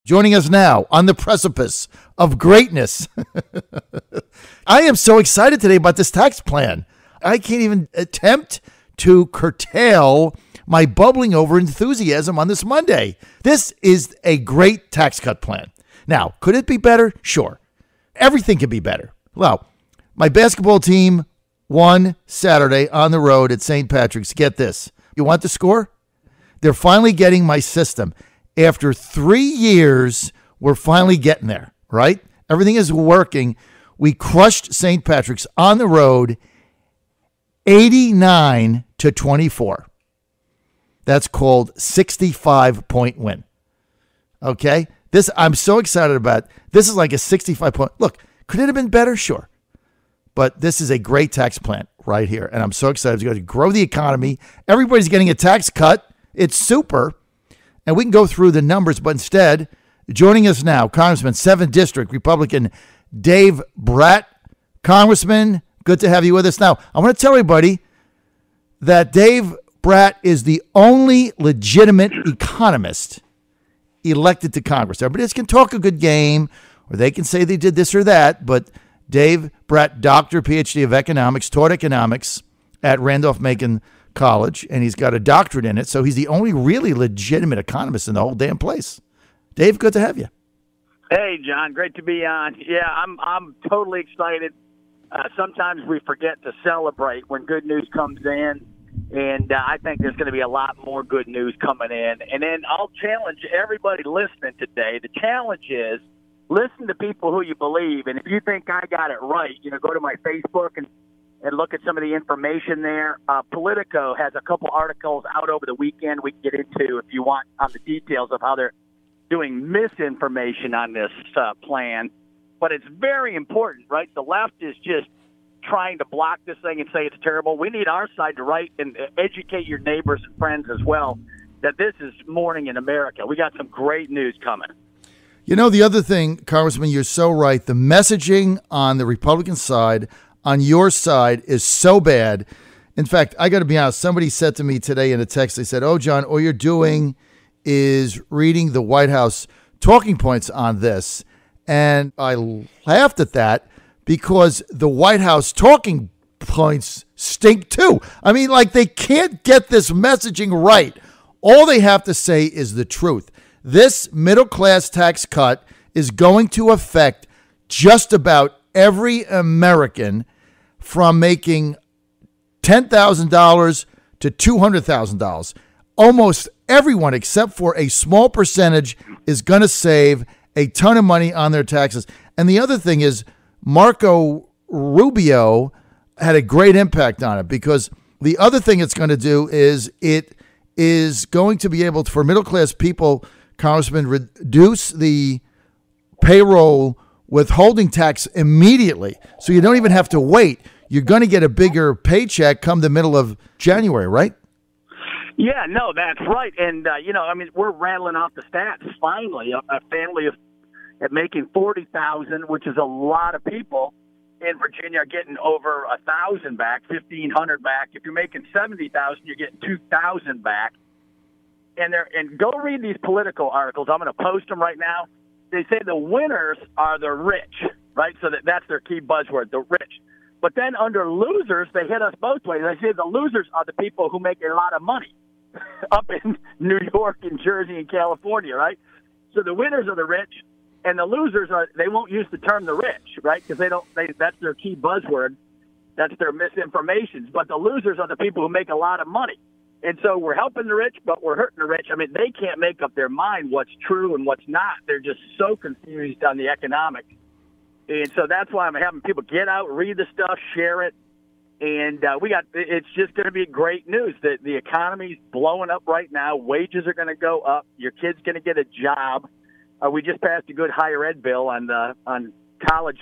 Joining us now on the precipice of greatness. I am so excited today about this tax plan. I can't even attempt to curtail my bubbling over enthusiasm on this Monday. This is a great tax cut plan. Now, could it be better? Sure. Everything could be better. Well, my basketball team won Saturday on the road at St. Patrick's. Get this. You want the score? They're finally getting my system. After 3 years, we're finally getting there, right? Everything is working. We crushed St. Patrick's on the road 89-24. That's called 65-point win. Okay? This I'm so excited about. This is like a 65-point. Look, could it have been better? Sure. But this is a great tax plan right here. And I'm so excited. It's going to grow the economy. Everybody's getting a tax cut. It's super. And we can go through the numbers, but instead, joining us now, Congressman, 7th District, Republican Dave Brat. Congressman, good to have you with us. Now, I want to tell everybody that Dave Brat is the only legitimate economist elected to Congress. Everybody can talk a good game, or they can say they did this or that, but Dave Brat, doctor, PhD of economics, taught economics at Randolph-Macon College, and he's got a doctorate in it, so he's the only really legitimate economist in the whole damn place. Dave, good to have you. Hey, John, great to be on. Yeah, I'm totally excited. Sometimes we forget to celebrate when good news comes in, and I think there's going to be a lot more good news coming in. And then I'll challenge everybody listening today. The challenge is listen to people who you believe, and if you think I got it right, go to my Facebook and look at some of the information there. Politico has a couple articles out over the weekend we can get into if you want on the details of how they're doing misinformation on this plan. But it's very important, right? The left is just trying to block this thing and say it's terrible. We need our side to write and educate your neighbors and friends as well that this is morning in America. We got some great news coming. The other thing, Congressman, you're so right. The messaging on the Republican side, on your side, is so bad. In fact, I got to be honest. Somebody said to me today in a text, they said, "Oh, John, all you're doing is reading the White House talking points on this." And I laughed at that because the White House talking points stink too. I mean, like, they can't get this messaging right. All they have to say is the truth. This middle-class tax cut is going to affect just about every American from making $10,000 to $200,000. Almost everyone, except for a small percentage, is going to save a ton of money on their taxes. And the other thing is, Marco Rubio had a great impact on it, because the other thing it's going to do is it is going to be able to, for middle-class people, Congressman, reduce the payroll withholding tax immediately. So you don't even have to wait. You're going to get a bigger paycheck come the middle of January, right? Yeah, no, that's right. And, we're rattling off the stats. Finally, a family of making $40,000, which is a lot of people in Virginia, are getting over $1,000 back, $1,500 back. If you're making $70,000, you're getting $2,000 back. And go read these political articles. I'm going to post them right now. They say the winners are the rich, right? So that's their key buzzword, the rich. But then under losers, they hit us both ways. They say the losers are the people who make a lot of money up in New York and Jersey and California, right? So the winners are the rich, and the losers they won't use the term the rich, right? Because that's their key buzzword. That's their misinformation. But the losers are the people who make a lot of money. And so we're helping the rich, but we're hurting the rich. I mean, they can't make up their mind what's true and what's not. They're just so confused on the economics. And so that's why I'm having people get out, read the stuff, share it. And it's just going to be great news that the economy's blowing up right now. Wages are going to go up. Your kid's going to get a job. We just passed a good higher ed bill on college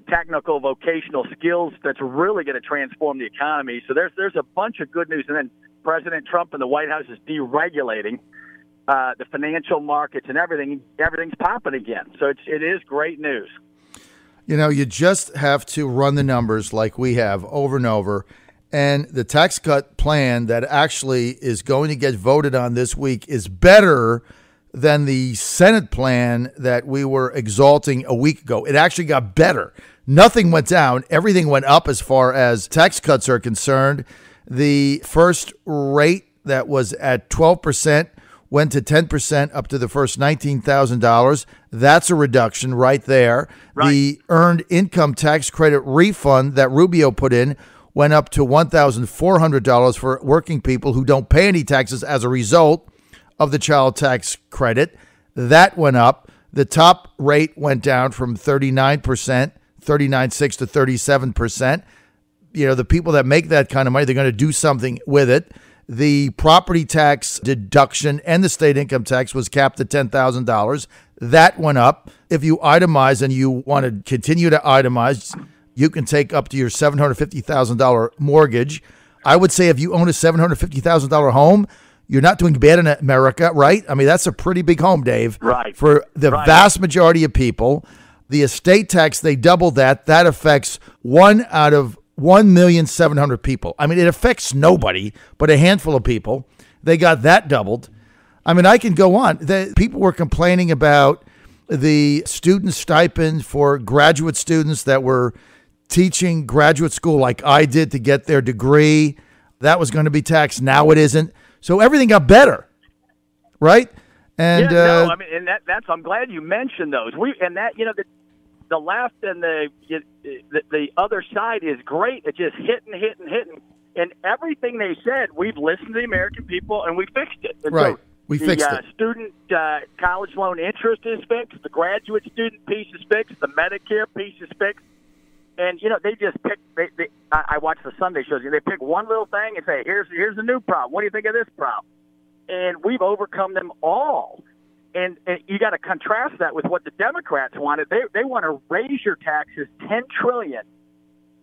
technical vocational skills that's really going to transform the economy. So there's a bunch of good news. And then President Trump and the White House is deregulating the financial markets, and everything's popping again. So it is great news. You just have to run the numbers like we have over and over. And the tax cut plan that actually is going to get voted on this week is better than the Senate plan that we were exalting a week ago. It actually got better. Nothing went down. Everything went up as far as tax cuts are concerned. The first rate that was at 12% went to 10% up to the first $19,000. That's a reduction right there. Right. The earned income tax credit refund that Rubio put in went up to $1,400 for working people who don't pay any taxes as a result of the child tax credit. That went up. The top rate went down from 39%, 39.6 to 37%. The people that make that kind of money, they're going to do something with it. The property tax deduction and the state income tax was capped at $10,000. That went up. If you itemize and you want to continue to itemize, you can take up to your $750,000 mortgage. I would say if you own a $750,000 home, you're not doing bad in America, right? I mean, that's a pretty big home, Dave. Right. For the vast majority of people. The estate tax, they doubled that. That affects 1 out of 1,700,000 people. I mean, it affects nobody but a handful of people. They got that doubled. I mean, I can go on. People were complaining about the student stipend for graduate students that were teaching graduate school like I did to get their degree. That was going to be taxed. Now it isn't. So everything got better, right? And I'm glad you mentioned those. The left and the other side is great at just hitting. And everything they said, we've listened to the American people and we fixed it. And right. So we fixed it. Student college loan interest is fixed. The graduate student piece is fixed. The Medicare piece is fixed. And, they just pick. I watch the Sunday shows. They pick one little thing and say, here's the new problem. What do you think of this problem? And we've overcome them all. And you got to contrast that with what the Democrats wanted. They want to raise your taxes $10 trillion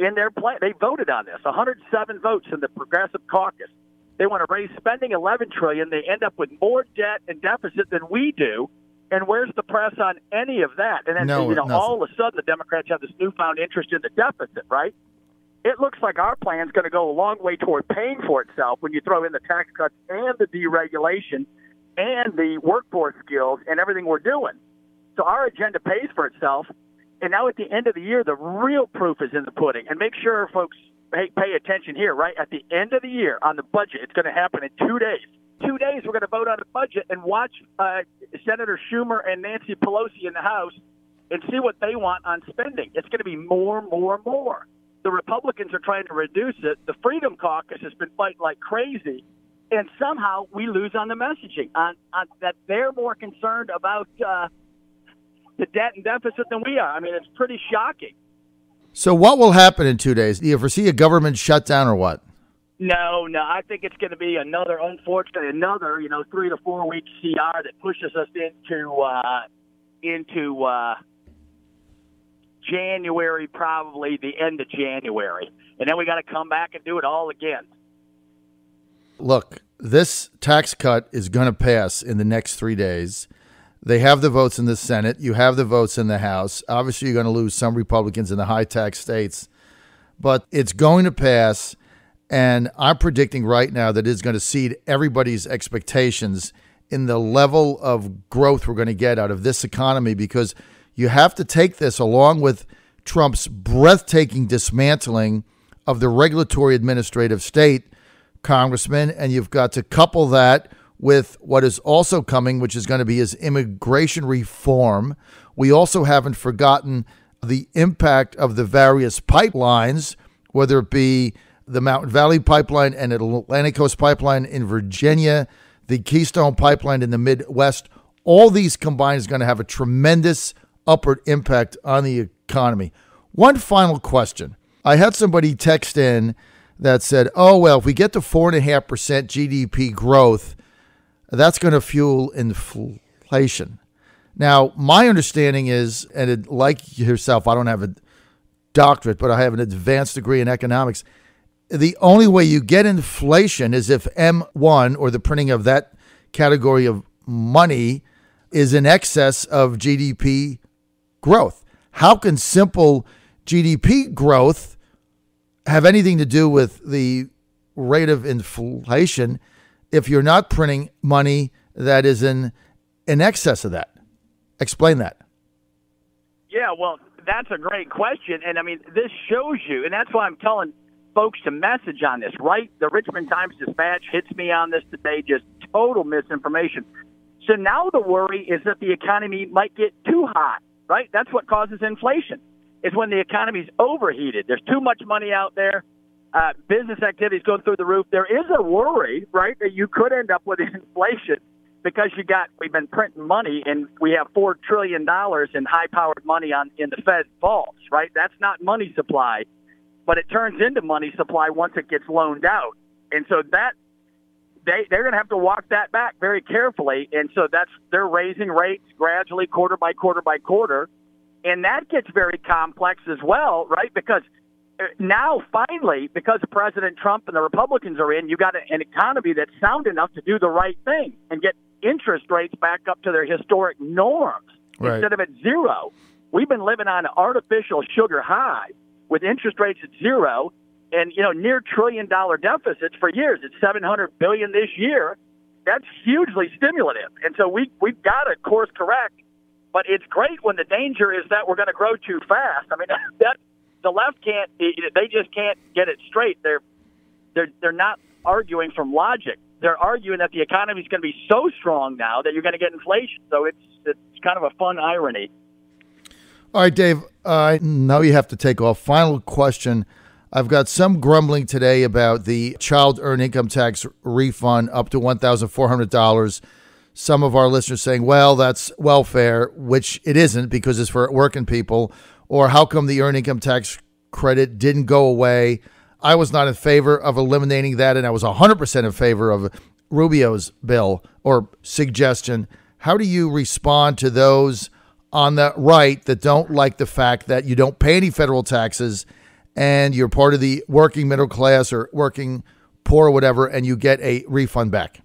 in their plan. They voted on this, 107 votes in the Progressive Caucus. They want to raise spending $11 trillion. They end up with more debt and deficit than we do. And where's the press on any of that? And then all of a sudden the Democrats have this newfound interest in the deficit, right? It looks like our plan is going to go a long way toward paying for itself when you throw in the tax cuts and the deregulation and the workforce skills and everything we're doing. So our agenda pays for itself. And now at the end of the year, the real proof is in the pudding. And make sure, folks, pay attention here, right? At the end of the year on the budget, it's going to happen in 2 days. 2 days, we're going to vote on the budget and watch Senator Schumer and Nancy Pelosi in the House and see what they want on spending. It's going to be more. The Republicans are trying to reduce it. The Freedom Caucus has been fighting like crazy. And somehow we lose on the messaging on that they're more concerned about the debt and deficit than we are. I mean, it's pretty shocking. So what will happen in 2 days? Do you foresee a government shutdown or what? No. I think it's going to be another 3 to 4 week CR that pushes us into January, probably the end of January. And then we got to come back and do it all again. Look, this tax cut is going to pass in the next 3 days. They have the votes in the Senate. You have the votes in the House. Obviously, you're going to lose some Republicans in the high tax states, but it's going to pass. And I'm predicting right now that it's going to exceed everybody's expectations in the level of growth we're going to get out of this economy, because you have to take this along with Trump's breathtaking dismantling of the regulatory administrative state, Congressman, and you've got to couple that with what is also coming, which is going to be his immigration reform. We also haven't forgotten the impact of the various pipelines, whether it be the Mountain Valley Pipeline and Atlantic Coast Pipeline in Virginia, the Keystone Pipeline in the Midwest. All these combined is going to have a tremendous upward impact on the economy. One final question. I had somebody text in that said, if we get to 4.5% GDP growth, that's going to fuel inflation. Now, my understanding is, and like yourself, I don't have a doctorate, but I have an advanced degree in economics. The only way you get inflation is if M1, or the printing of that category of money, is in excess of GDP growth. How can simple GDP growth have anything to do with the rate of inflation if you're not printing money that is in in excess of that? Explain that. Yeah, well, that's a great question. And, I mean, this shows you, and that's why I'm telling folks to message on this, right? The Richmond Times-Dispatch hits me on this today, just total misinformation. So now the worry is that the economy might get too hot, right? That's what causes inflation, is when the economy's overheated. There's too much money out there. Business activities go through the roof. There is a worry, right, that you could end up with inflation because we've been printing money, and we have $4 trillion in high-powered money in the Fed vaults, right? That's not money supply, but it turns into money supply once it gets loaned out. And so that they're going to have to walk that back very carefully. And so they're raising rates gradually, quarter by quarter by quarter. And that gets very complex as well, right? Because now, finally, because President Trump and the Republicans are in, you got an economy that's sound enough to do the right thing and get interest rates back up to their historic norms instead of at zero. We've been living on an artificial sugar high with interest rates at zero and, near $1 trillion deficits for years. It's $700 billion this year. That's hugely stimulative. And so we've got to course correct. But it's great when the danger is that we're going to grow too fast. I mean, the left can't. They just can't get it straight. They're not arguing from logic. They're arguing that the economy is going to be so strong now that you're going to get inflation. So it's kind of a fun irony. All right, Dave. Now you have to take off. Final question. I've got some grumbling today about the child earned income tax refund up to $1,400. Some of our listeners saying, well, that's welfare, which it isn't because it's for working people. Or how come the earned income tax credit didn't go away? I was not in favor of eliminating that, and I was 100% in favor of Rubio's bill or suggestion. How do you respond to those on the right that don't like the fact that you don't pay any federal taxes and you're part of the working middle class or working poor or whatever, and you get a refund back?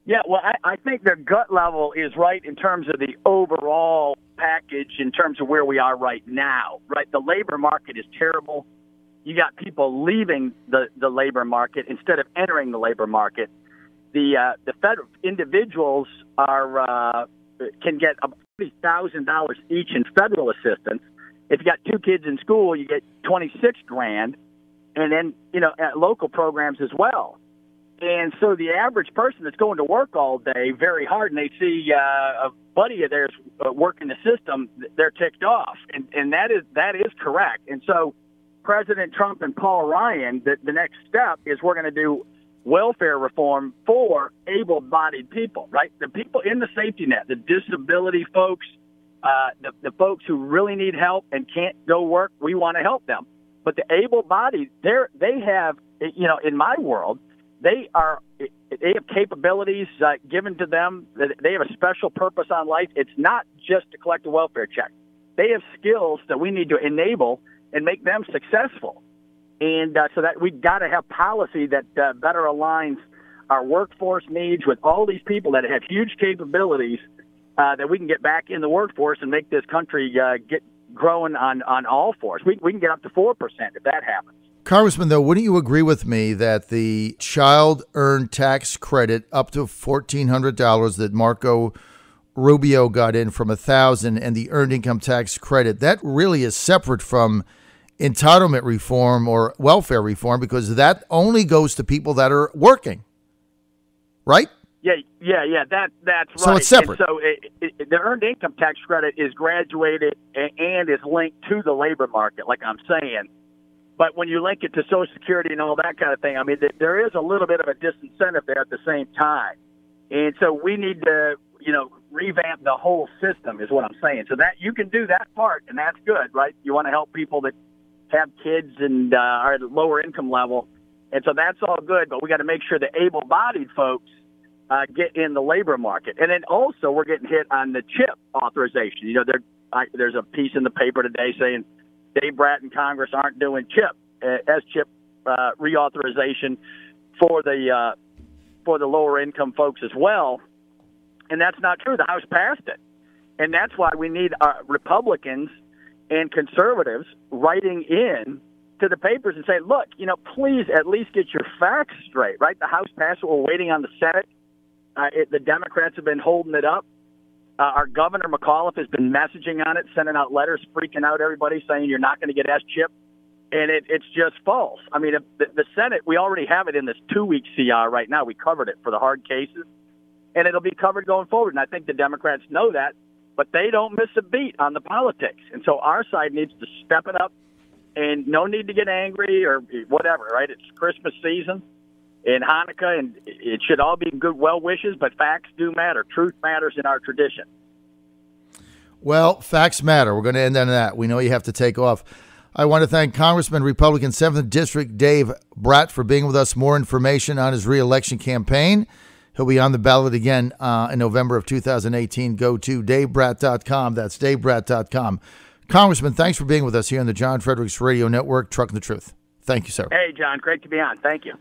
Yeah, well, I think their gut level is right in terms of the overall package in terms of where we are right now, right? The labor market is terrible. You got people leaving the labor market instead of entering the labor market. The federal individuals can get $40,000 each in federal assistance. If you got 2 kids in school, you get $26,000, and then at local programs as well. And so the average person that's going to work all day very hard, and they see a buddy of theirs working the system, they're ticked off, and that is correct. And so President Trump and Paul Ryan, the next step is we're going to do welfare reform for able-bodied people, right? The people in the safety net, the disability folks, the folks who really need help and can't go work, we want to help them. But the able-bodied, they have, in my world, they have capabilities given to them. They have a special purpose on life. It's not just to collect a welfare check. They have skills that we need to enable and make them successful. And so that we've got to have policy that better aligns our workforce needs with all these people that have huge capabilities that we can get back in the workforce and make this country get growing on all fours. We can get up to 4% if that happens. Congressman, though, wouldn't you agree with me that the child earned tax credit up to $1,400 that Marco Rubio got in from $1,000 and the earned income tax credit, that really is separate from entitlement reform or welfare reform because that only goes to people that are working, right? Yeah, that's right. So it's separate. And so the earned income tax credit is graduated and is linked to the labor market, like I'm saying. But when you link it to Social Security and all that kind of thing, I mean, there is a little bit of a disincentive there at the same time. And so we need to, revamp the whole system is what I'm saying. So that you can do that part, and that's good, right? You want to help people that have kids and are at a lower income level. And so that's all good, but we got to make sure the able-bodied folks get in the labor market. And then also we're getting hit on the CHIP authorization. There's a piece in the paper today saying Dave Brat and Congress aren't doing CHIP reauthorization for the lower income folks as well, and that's not true. The House passed it, and that's why we need Republicans and conservatives writing in to the papers and say, look, please at least get your facts straight. Right? The House passed it. We're waiting on the Senate. The Democrats have been holding it up. Our governor, McAuliffe, has been messaging on it, sending out letters, freaking out everybody, saying you're not going to get S-chip. And it's just false. I mean, the Senate, we already have it in this 2-week CR right now. We covered it for the hard cases, and it'll be covered going forward. And I think the Democrats know that, but they don't miss a beat on the politics. And so our side needs to step it up, and no need to get angry or whatever, right? It's Christmas season and Hanukkah, and it should all be good well wishes, but facts do matter. Truth matters in our tradition. Well, facts matter. We're going to end on that. We know you have to take off. I want to thank Congressman, Republican 7th District Dave Brat for being with us. More information on his reelection campaign. He'll be on the ballot again in November of 2018. Go to davebrat.com. That's davebrat.com. Congressman, thanks for being with us here on the John Fredericks Radio Network, Trucking the Truth. Thank you, sir. Hey, John. Great to be on. Thank you.